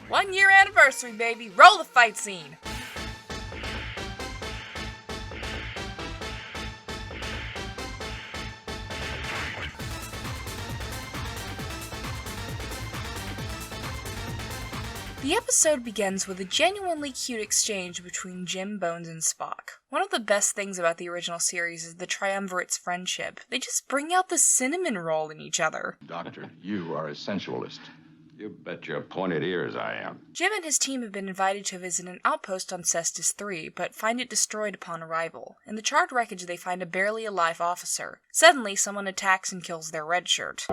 1 year anniversary, baby. Roll the fight scene. The episode begins with a genuinely cute exchange between Jim, Bones, and Spock. One of the best things about the original series is the Triumvirate's friendship. They just bring out the cinnamon roll in each other. Doctor, you are a sensualist. You bet your pointed ears I am. Jim and his team have been invited to visit an outpost on Cestus 3, but find it destroyed upon arrival. In the charred wreckage, they find a barely alive officer. Suddenly, someone attacks and kills their red shirt.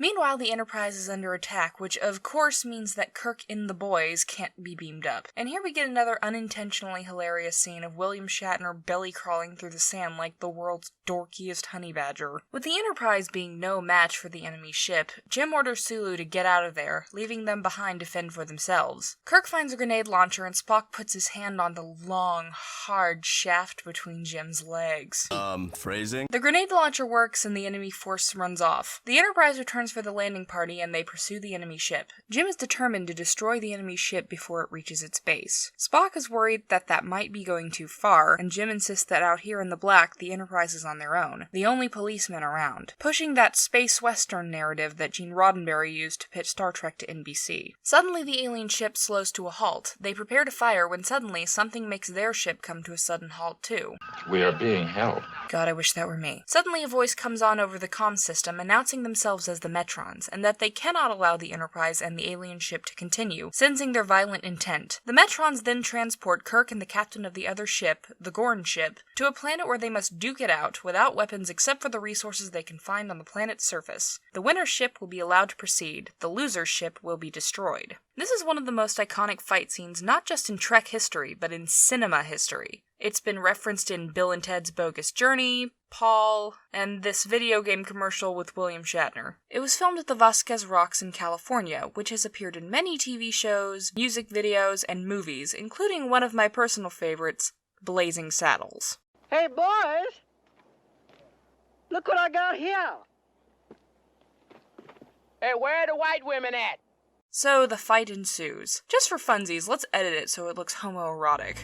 Meanwhile, the Enterprise is under attack, which of course means that Kirk and the boys can't be beamed up. And here we get another unintentionally hilarious scene of William Shatner belly crawling through the sand like the world's dorkiest honey badger. With the Enterprise being no match for the enemy ship, Jim orders Sulu to get out of there, leaving them behind to fend for themselves. Kirk finds a grenade launcher and Spock puts his hand on the long, hard shaft between Jim's legs. Phrasing? The grenade launcher works and the enemy force runs off. The Enterprise returns for the landing party and they pursue the enemy ship. Jim is determined to destroy the enemy ship before it reaches its base. Spock is worried that might be going too far, and Jim insists that out here in the black, the Enterprise is on their own, the only policemen around, pushing that space western narrative that Gene Roddenberry used to pitch Star Trek to NBC. Suddenly the alien ship slows to a halt. They prepare to fire when suddenly something makes their ship come to a sudden halt too. We are being held. God, I wish that were me. Suddenly a voice comes on over the comm system announcing themselves as the Metrons, and that they cannot allow the Enterprise and the alien ship to continue, sensing their violent intent. The Metrons then transport Kirk and the captain of the other ship, the Gorn ship, to a planet where they must duke it out, without weapons except for the resources they can find on the planet's surface. The winner's ship will be allowed to proceed. The loser's ship will be destroyed. This is one of the most iconic fight scenes not just in Trek history, but in cinema history. It's been referenced in Bill and Ted's Bogus Journey, Paul, and this video game commercial with William Shatner. It was filmed at the Vasquez Rocks in California, which has appeared in many TV shows, music videos, and movies, including one of my personal favorites, Blazing Saddles. Hey, boys! Look what I got here! Hey, where are the white women at? So the fight ensues. Just for funsies, let's edit it so it looks homoerotic.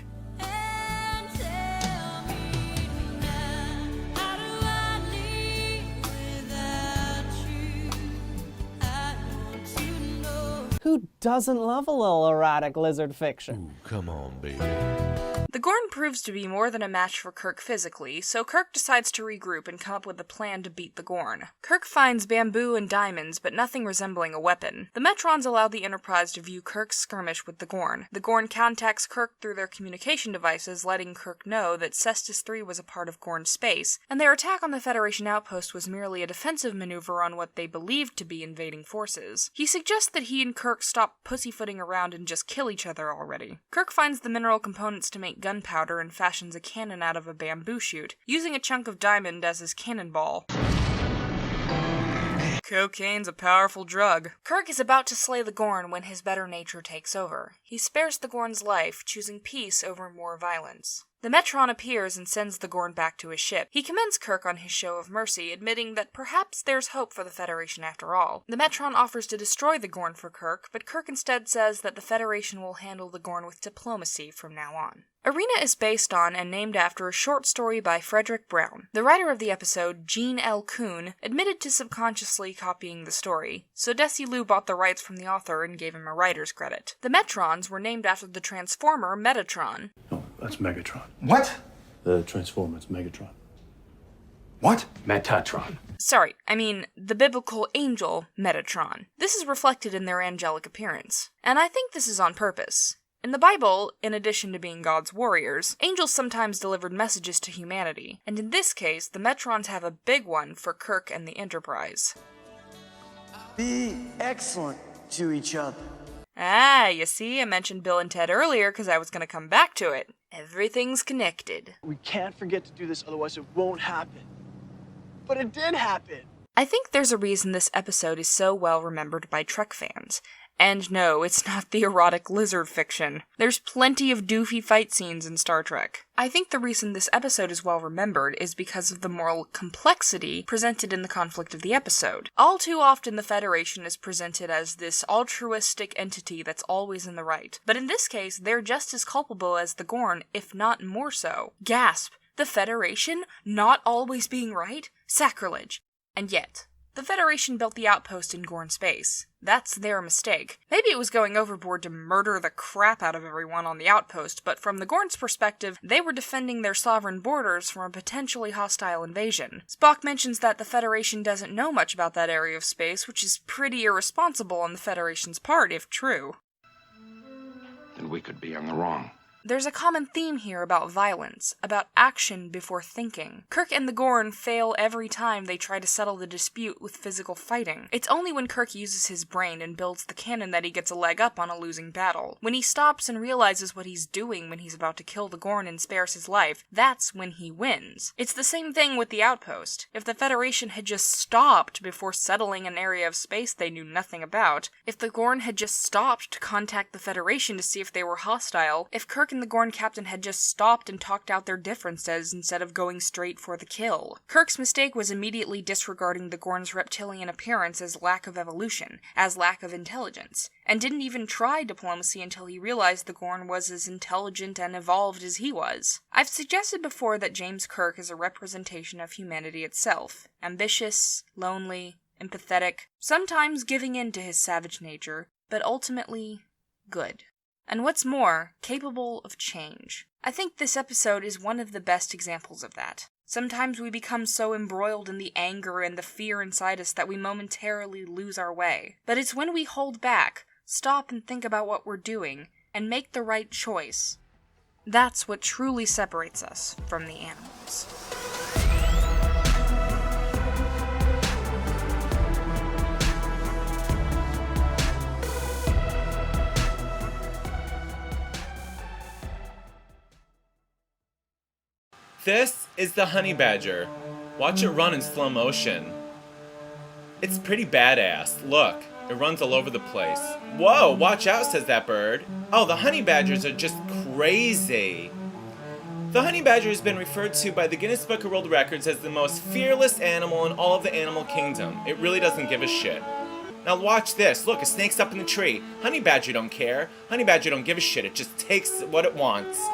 Who doesn't love a little erotic lizard fiction? Ooh, come on, baby. The Gorn proves to be more than a match for Kirk physically, so Kirk decides to regroup and come up with a plan to beat the Gorn. Kirk finds bamboo and diamonds, but nothing resembling a weapon. The Metrons allow the Enterprise to view Kirk's skirmish with the Gorn. The Gorn contacts Kirk through their communication devices, letting Kirk know that Cestus 3 was a part of Gorn space, and their attack on the Federation outpost was merely a defensive maneuver on what they believed to be invading forces. He suggests that he and Kirk stop pussyfooting around and just kill each other already. Kirk finds the mineral components to make gunpowder and fashions a cannon out of a bamboo shoot, using a chunk of diamond as his cannonball. Cocaine's a powerful drug. Kirk is about to slay the Gorn when his better nature takes over. He spares the Gorn's life, choosing peace over more violence. The Metron appears and sends the Gorn back to his ship. He commends Kirk on his show of mercy, admitting that perhaps there's hope for the Federation after all. The Metron offers to destroy the Gorn for Kirk, but Kirk instead says that the Federation will handle the Gorn with diplomacy from now on. Arena is based on and named after a short story by Fredric Brown. The writer of the episode, Gene L. Coon, admitted to subconsciously copying the story, so Desilu bought the rights from the author and gave him a writer's credit. The Metrons were named after the Transformer Metatron. No, that's Megatron. What? The Transformer, it's Megatron. What? Metatron. Sorry, I mean the biblical angel Metatron. This is reflected in their angelic appearance, and I think this is on purpose. In the Bible, in addition to being God's warriors, angels sometimes delivered messages to humanity, and in this case, the Metrons have a big one for Kirk and the Enterprise. Be excellent to each other. Ah, you see, I mentioned Bill and Ted earlier because I was going to come back to it. Everything's connected. We can't forget to do this, otherwise it won't happen. But it did happen. I think there's a reason this episode is so well remembered by Trek fans. And no, it's not the erotic lizard fiction. There's plenty of doofy fight scenes in Star Trek. I think the reason this episode is well remembered is because of the moral complexity presented in the conflict of the episode. All too often the Federation is presented as this altruistic entity that's always in the right. But in this case, they're just as culpable as the Gorn, if not more so. Gasp! The Federation not always being right? Sacrilege! And yet, the Federation built the outpost in Gorn space. That's their mistake. Maybe it was going overboard to murder the crap out of everyone on the outpost, but from the Gorn's perspective, they were defending their sovereign borders from a potentially hostile invasion. Spock mentions that the Federation doesn't know much about that area of space, which is pretty irresponsible on the Federation's part, if true. Then we could be on the wrong. There's a common theme here about violence, about action before thinking. Kirk and the Gorn fail every time they try to settle the dispute with physical fighting. It's only when Kirk uses his brain and builds the cannon that he gets a leg up on a losing battle. When he stops and realizes what he's doing when he's about to kill the Gorn and spares his life, that's when he wins. It's the same thing with the outpost. If the Federation had just stopped before settling an area of space they knew nothing about, if the Gorn had just stopped to contact the Federation to see if they were hostile, if Kirk and the Gorn captain had just stopped and talked out their differences instead of going straight for the kill. Kirk's mistake was immediately disregarding the Gorn's reptilian appearance as lack of evolution, as lack of intelligence, and didn't even try diplomacy until he realized the Gorn was as intelligent and evolved as he was. I've suggested before that James Kirk is a representation of humanity itself, ambitious, lonely, empathetic, sometimes giving in to his savage nature, but ultimately good. And what's more, capable of change. I think this episode is one of the best examples of that. Sometimes we become so embroiled in the anger and the fear inside us that we momentarily lose our way. But it's when we hold back, stop and think about what we're doing, and make the right choice. That's what truly separates us from the animals. This is the honey badger. Watch it run in slow motion. It's pretty badass. Look, it runs all over the place. Whoa, watch out, says that bird. Oh, the honey badgers are just crazy. The honey badger has been referred to by the Guinness Book of World Records as the most fearless animal in all of the animal kingdom. It really doesn't give a shit. Now watch this. Look, a snake's up in the tree. Honey badger don't care. Honey badger don't give a shit. It just takes what it wants.